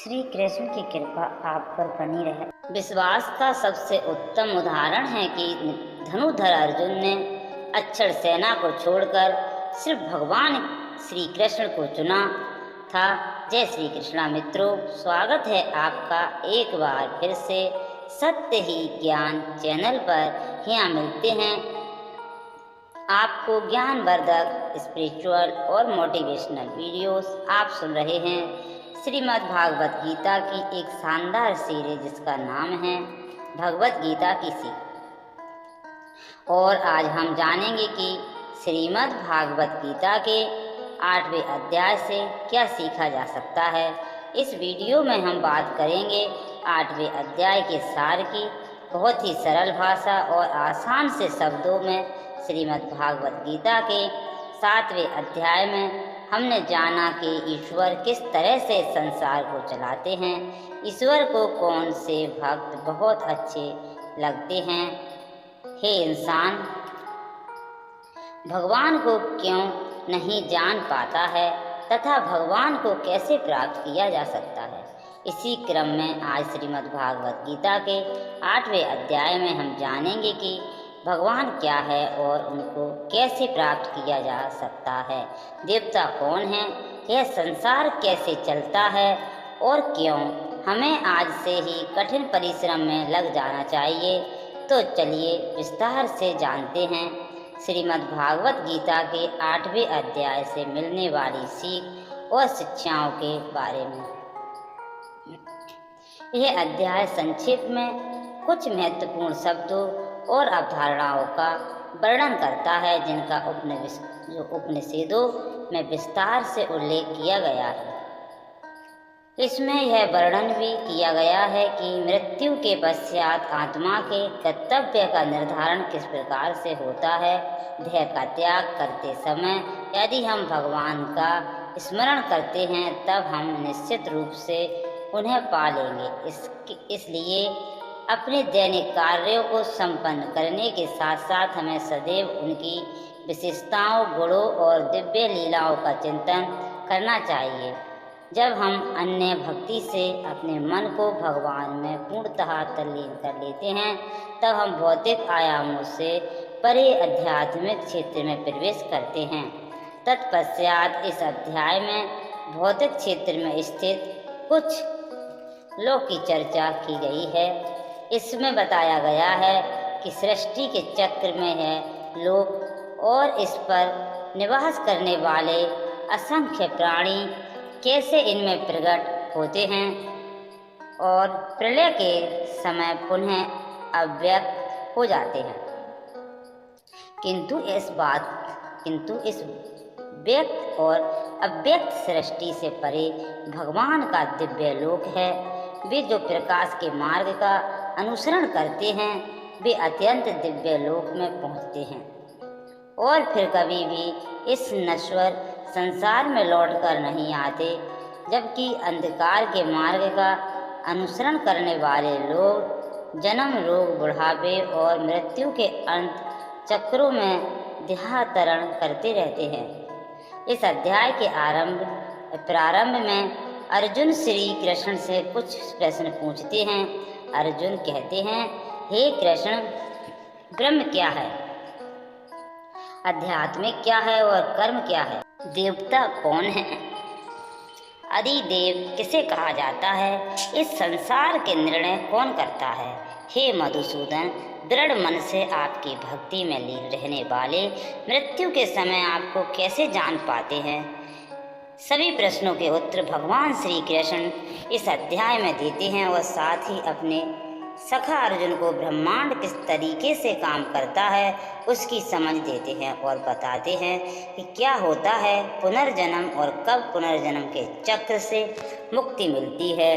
श्री कृष्ण की कृपा आप पर बनी रहे। विश्वास का सबसे उत्तम उदाहरण है कि धनुधर अर्जुन ने अक्षर सेना को छोड़कर सिर्फ भगवान श्री कृष्ण को चुना था। जय श्री कृष्णा मित्रों, स्वागत है आपका एक बार फिर से सत्य ही ज्ञान चैनल पर। यहाँ मिलते हैं आपको ज्ञानवर्धक स्पिरिचुअल और मोटिवेशनल वीडियोस। आप सुन रहे हैं श्रीमद् भागवत गीता की एक शानदार सीरीज जिसका नाम है भगवत गीता की सीख। और आज हम जानेंगे कि श्रीमद् भागवत गीता के 8वें अध्याय से क्या सीखा जा सकता है। इस वीडियो में हम बात करेंगे 8वें अध्याय के सार की। बहुत ही सरल भाषा और आसान से शब्दों में श्रीमद् भागवत गीता के 7वें अध्याय में हमने जाना कि ईश्वर किस तरह से संसार को चलाते हैं। ईश्वर को कौन से भक्त बहुत अच्छे लगते हैं। हे इंसान, भगवान को क्यों नहीं जान पाता है तथा भगवान को कैसे प्राप्त किया जा सकता है। इसी क्रम में आज श्रीमद् भागवत गीता के 8वें अध्याय में हम जानेंगे कि भगवान क्या है और उनको कैसे प्राप्त किया जा सकता है। देवता कौन है, यह संसार कैसे चलता है और क्यों हमें आज से ही कठिन परिश्रम में लग जाना चाहिए। तो चलिए विस्तार से जानते हैं श्रीमद् भागवत गीता के 8वें अध्याय से मिलने वाली सीख और शिक्षाओं के बारे में। यह अध्याय संक्षेप में कुछ महत्वपूर्ण शब्दों और अवधारणाओं का वर्णन करता है जिनका उपनिषदों में विस्तार से उल्लेख किया गया है। इसमें यह वर्णन भी किया गया है कि मृत्यु के पश्चात आत्मा के कर्तव्य का निर्धारण किस प्रकार से होता है। देह का त्याग करते समय यदि हम भगवान का स्मरण करते हैं तब हम निश्चित रूप से उन्हें पा लेंगे। इसलिए अपने दैनिक कार्यों को संपन्न करने के साथ साथ हमें सदैव उनकी विशेषताओं, गुणों और दिव्य लीलाओं का चिंतन करना चाहिए। जब हम अन्य भक्ति से अपने मन को भगवान में पूर्णतः तल्लीन कर लेते हैं तब हम भौतिक आयामों से परे आध्यात्मिक क्षेत्र में प्रवेश करते हैं। तत्पश्चात इस अध्याय में भौतिक क्षेत्र में स्थित कुछ लोक की चर्चा की गई है। इसमें बताया गया है कि सृष्टि के चक्र में है लोक और इस पर निवास करने वाले असंख्य प्राणी कैसे इनमें प्रकट होते हैं और प्रलय के समय पुनः अव्यक्त हो जाते हैं। किंतु इस व्यक्त और अव्यक्त सृष्टि से परे भगवान का दिव्य लोक है। वे जो प्रकाश के मार्ग का अनुसरण करते हैं वे अत्यंत दिव्य लोक में पहुँचते हैं और फिर कभी भी इस नश्वर संसार में लौटकर नहीं आते। जबकि अंधकार के मार्ग का अनुसरण करने वाले लोग जन्म, रोग, बुढ़ापे और मृत्यु के अंत चक्रों में देहांतरण करते रहते हैं। इस अध्याय के प्रारंभ में अर्जुन श्री कृष्ण से कुछ प्रश्न पूछते हैं। अर्जुन कहते हैं, हे कृष्ण, ब्रह्म क्या है, अध्यात्मिक क्या है और कर्म क्या है, देवता कौन है, अधिदेव किसे कहा जाता है, इस संसार के निर्णय कौन करता है। हे मधुसूदन, दृढ़ मन से आपकी भक्ति में लीन रहने वाले मृत्यु के समय आपको कैसे जान पाते हैं। सभी प्रश्नों के उत्तर भगवान श्री कृष्ण इस अध्याय में देते हैं और साथ ही अपने सखा अर्जुन को ब्रह्मांड किस तरीके से काम करता है उसकी समझ देते हैं और बताते हैं कि क्या होता है पुनर्जन्म और कब पुनर्जन्म के चक्र से मुक्ति मिलती है।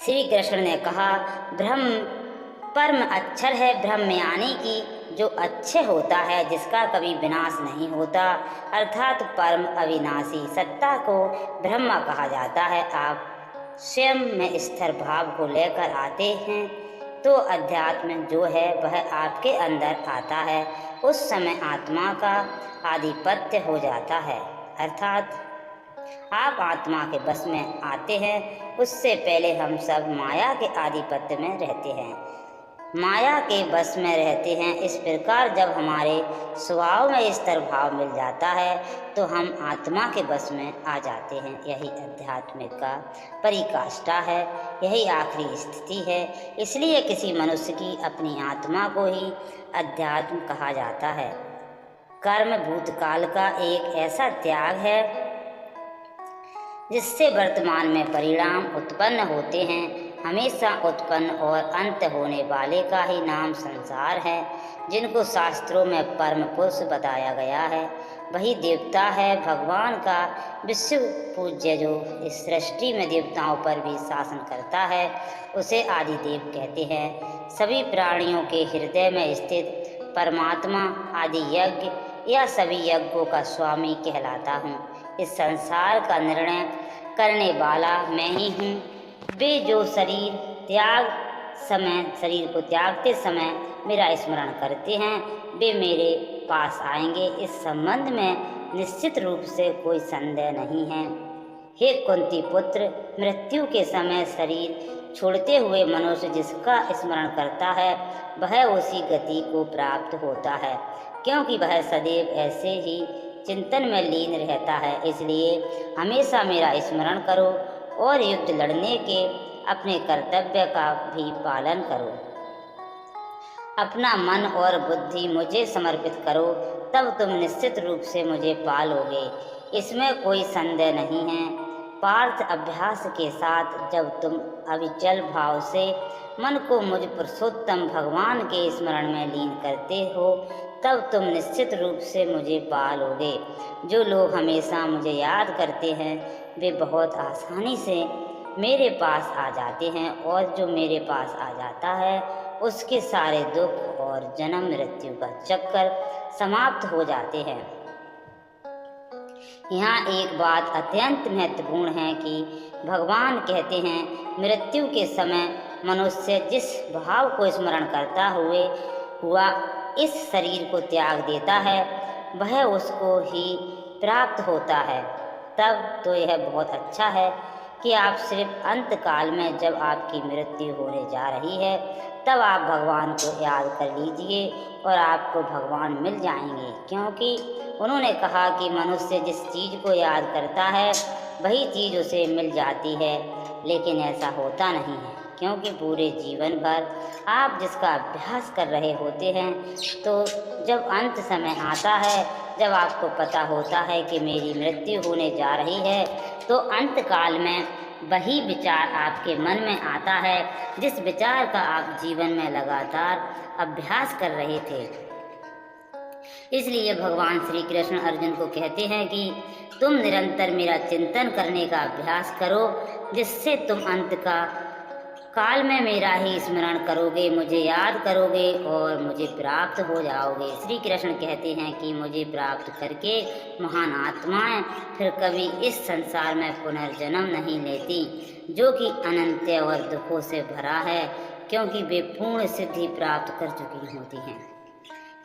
श्री कृष्ण ने कहा, ब्रह्म परम अक्षर है, ब्रह्म यानी कि जो अच्छे होता है, जिसका कभी विनाश नहीं होता, अर्थात परम अविनाशी सत्ता को ब्रह्म कहा जाता है। आप स्वयं में स्थिर भाव को लेकर आते हैं तो अध्यात्म जो है वह आपके अंदर आता है। उस समय आत्मा का आधिपत्य हो जाता है, अर्थात आप आत्मा के बस में आते हैं, उससे पहले हम सब माया के आधिपत्य में रहते हैं, माया के बस में रहते हैं। इस प्रकार जब हमारे स्वभाव में स्थिर भाव मिल जाता है तो हम आत्मा के बस में आ जाते हैं। यही आध्यात्मिक का परिकाष्ठा है, यही आखिरी स्थिति है। इसलिए किसी मनुष्य की अपनी आत्मा को ही अध्यात्म कहा जाता है। कर्म भूतकाल का एक ऐसा त्याग है जिससे वर्तमान में परिणाम उत्पन्न होते हैं। हमेशा उत्पन्न और अंत होने वाले का ही नाम संसार है। जिनको शास्त्रों में परम पुरुष बताया गया है वही देवता है, भगवान का विश्व पूज्य, जो इस सृष्टि में देवताओं पर भी शासन करता है, उसे आदिदेव कहते हैं। सभी प्राणियों के हृदय में स्थित परमात्मा आदि यज्ञ या सभी यज्ञों का स्वामी कहलाता हूँ। इस संसार का निर्णय करने वाला मैं ही हूँ। वे जो शरीर को त्यागते समय मेरा स्मरण करते हैं वे मेरे पास आएंगे। इस संबंध में निश्चित रूप से कोई संदेह नहीं है। हे कुंती पुत्र, मृत्यु के समय शरीर छोड़ते हुए मनुष्य जिसका स्मरण करता है वह उसी गति को प्राप्त होता है, क्योंकि वह सदैव ऐसे ही चिंतन में लीन रहता है। इसलिए हमेशा मेरा स्मरण करो और युद्ध लड़ने के अपने कर्तव्य का भी पालन करो। अपना मन और बुद्धि मुझे समर्पित करो, तब तुम निश्चित रूप से मुझे पालोगे, इसमें कोई संदेह नहीं है। पार्थ, अभ्यास के साथ जब तुम अविचल भाव से मन को मुझ पुरुषोत्तम भगवान के स्मरण में लीन करते हो तब तुम निश्चित रूप से मुझे पालोगे। जो लोग हमेशा मुझे याद करते हैं वे बहुत आसानी से मेरे पास आ जाते हैं, और जो मेरे पास आ जाता है उसके सारे दुख और जन्म मृत्यु का चक्कर समाप्त हो जाते हैं। यहाँ एक बात अत्यंत महत्वपूर्ण है कि भगवान कहते हैं मृत्यु के समय मनुष्य जिस भाव को स्मरण करता हुआ इस शरीर को त्याग देता है वह उसको ही प्राप्त होता है। तब तो यह बहुत अच्छा है कि आप सिर्फ अंत काल में जब आपकी मृत्यु होने जा रही है तब आप भगवान को याद कर लीजिए और आपको भगवान मिल जाएंगे, क्योंकि उन्होंने कहा कि मनुष्य जिस चीज़ को याद करता है वही चीज़ उसे मिल जाती है। लेकिन ऐसा होता नहीं है, क्योंकि पूरे जीवन भर आप जिसका अभ्यास कर रहे होते हैं तो जब अंत समय आता है, जब आपको पता होता है कि मेरी मृत्यु होने जा रही है, तो अंत काल में वही विचार आपके मन में आता है जिस विचार का आप जीवन में लगातार अभ्यास कर रहे थे। इसलिए भगवान श्री कृष्ण अर्जुन को कहते हैं कि तुम निरंतर मेरा चिंतन करने का अभ्यास करो, जिससे तुम अंत का काल में मेरा ही स्मरण करोगे, मुझे याद करोगे और मुझे प्राप्त हो जाओगे। श्री कृष्ण कहते हैं कि मुझे प्राप्त करके महान आत्माएं फिर कभी इस संसार में पुनर्जन्म नहीं लेती, जो कि अनंत और दुखों से भरा है, क्योंकि वे पूर्ण सिद्धि प्राप्त कर चुकी होती हैं।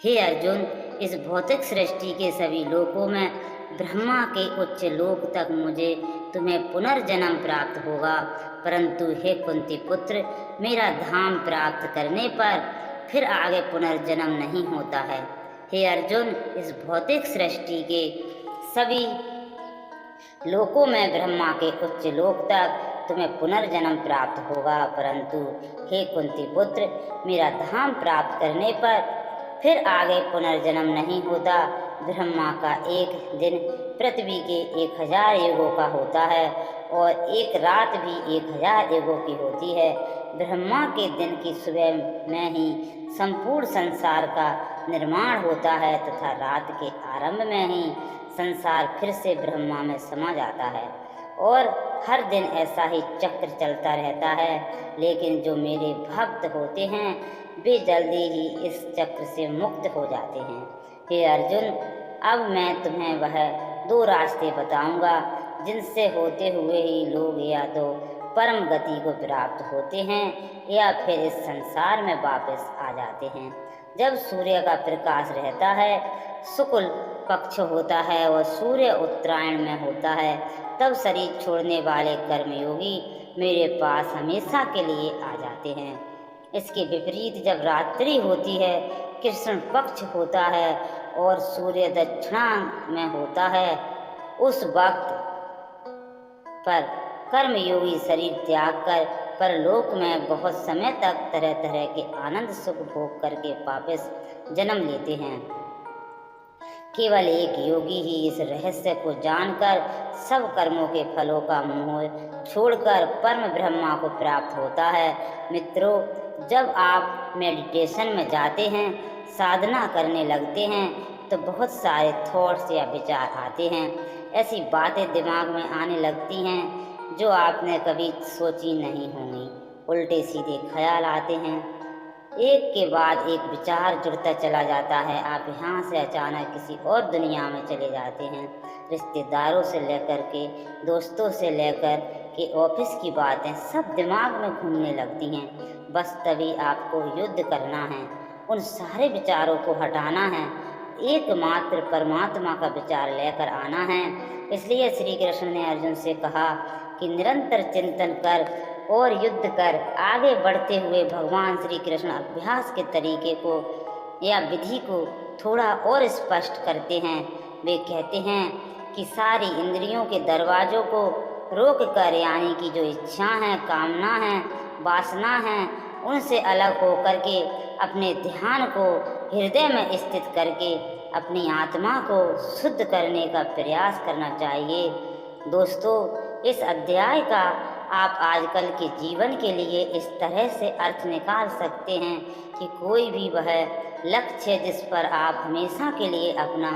हे अर्जुन, इस भौतिक सृष्टि के सभी लोकों में ब्रह्मा के उच्च लोक तक मुझे तुम्हें पुनर्जन्म प्राप्त होगा, परंतु हे कुंती पुत्र, मेरा धाम प्राप्त करने पर फिर आगे पुनर्जन्म नहीं होता है। हे अर्जुन, इस भौतिक सृष्टि के सभी लोकों में ब्रह्मा के उच्च लोक तक तुम्हें पुनर्जन्म प्राप्त होगा, परंतु हे कुंती पुत्र, मेरा धाम प्राप्त करने पर फिर आगे पुनर्जन्म नहीं होता। ब्रह्मा का एक दिन पृथ्वी के 1000 युगों का होता है और एक रात भी 1000 युगों की होती है। ब्रह्मा के दिन की सुबह में ही संपूर्ण संसार का निर्माण होता है तथा रात के आरंभ में ही संसार फिर से ब्रह्मा में समा जाता है, और हर दिन ऐसा ही चक्र चलता रहता है। लेकिन जो मेरे भक्त होते हैं वे जल्दी ही इस चक्र से मुक्त हो जाते हैं। हे अर्जुन, अब मैं तुम्हें वह 2 रास्ते बताऊंगा जिनसे होते हुए ही लोग या तो परम गति को प्राप्त होते हैं या फिर इस संसार में वापस आ जाते हैं। जब सूर्य का प्रकाश रहता है, शुक्ल पक्ष होता है और सूर्य उत्तरायण में होता है, तब शरीर छोड़ने वाले कर्मयोगी मेरे पास हमेशा के लिए आ जाते हैं। इसके विपरीत जब रात्रि होती है, कृष्ण पक्ष होता है और सूर्य दक्षिणांत में होता है, उस वक्त पर कर्मयोगी शरीर त्याग कर परलोक में बहुत समय तक तरह तरह के आनंद सुख भोग करके वापस जन्म लेते हैं। केवल एक योगी ही इस रहस्य को जानकर सब कर्मों के फलों का मोह छोड़कर परम ब्रह्मा को प्राप्त होता है। मित्रों, जब आप मेडिटेशन में जाते हैं, साधना करने लगते हैं, तो बहुत सारे थॉट्स या विचार आते हैं। ऐसी बातें दिमाग में आने लगती हैं जो आपने कभी सोची नहीं होंगी। उल्टे सीधे ख्याल आते हैं, एक के बाद एक विचार जुड़ता चला जाता है। आप यहाँ से अचानक किसी और दुनिया में चले जाते हैं। रिश्तेदारों से लेकर के, दोस्तों से लेकर के ऑफिस की बातें सब दिमाग में घूमने लगती हैं। बस तभी आपको युद्ध करना है, उन सारे विचारों को हटाना है, एकमात्र परमात्मा का विचार लेकर आना है। इसलिए श्री कृष्ण ने अर्जुन से कहा कि निरंतर चिंतन कर और युद्ध कर। आगे बढ़ते हुए भगवान श्री कृष्ण अभ्यास के तरीके को या विधि को थोड़ा और स्पष्ट करते हैं। वे कहते हैं कि सारी इंद्रियों के दरवाज़ों को रोक कर, यानी कि जो इच्छा है, कामना है, वासना है, उनसे अलग हो करके अपने ध्यान को हृदय में स्थित करके अपनी आत्मा को शुद्ध करने का प्रयास करना चाहिए। दोस्तों, इस अध्याय का आप आजकल के जीवन के लिए इस तरह से अर्थ निकाल सकते हैं कि कोई भी वह लक्ष्य जिस पर आप हमेशा के लिए अपना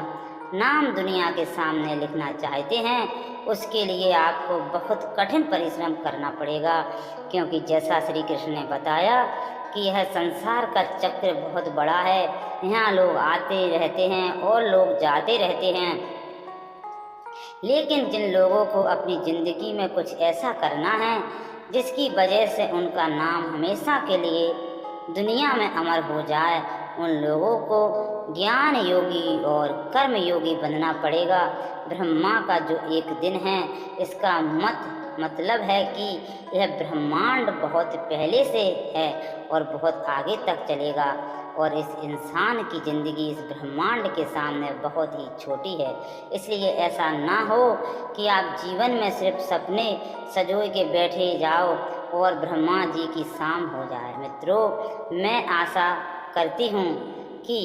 नाम दुनिया के सामने लिखना चाहते हैं, उसके लिए आपको बहुत कठिन परिश्रम करना पड़ेगा। क्योंकि जैसा श्री कृष्ण ने बताया कि यह संसार का चक्र बहुत बड़ा है। यहाँ लोग आते रहते हैं और लोग जाते रहते हैं, लेकिन जिन लोगों को अपनी ज़िंदगी में कुछ ऐसा करना है जिसकी वजह से उनका नाम हमेशा के लिए दुनिया में अमर हो जाए, उन लोगों को ज्ञान योगी और कर्म योगी बनना पड़ेगा। ब्रह्मा का जो एक दिन है, इसका मतलब है कि यह ब्रह्मांड बहुत पहले से है और बहुत आगे तक चलेगा, और इस इंसान की ज़िंदगी इस ब्रह्मांड के सामने बहुत ही छोटी है। इसलिए ऐसा ना हो कि आप जीवन में सिर्फ सपने सजोए के बैठे जाओ और ब्रह्मा जी की शाम हो जाए। मित्रों, मैं आशा करती हूँ कि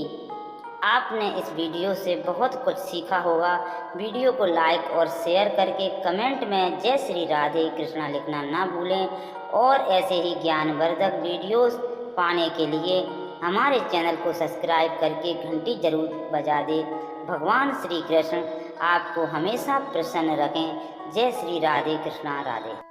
आपने इस वीडियो से बहुत कुछ सीखा होगा। वीडियो को लाइक और शेयर करके कमेंट में जय श्री राधे कृष्णा लिखना ना भूलें, और ऐसे ही ज्ञानवर्धक वीडियोस पाने के लिए हमारे चैनल को सब्सक्राइब करके घंटी जरूर बजा दें। भगवान श्री कृष्ण आपको हमेशा प्रसन्न रखें। जय श्री राधे कृष्णा राधे।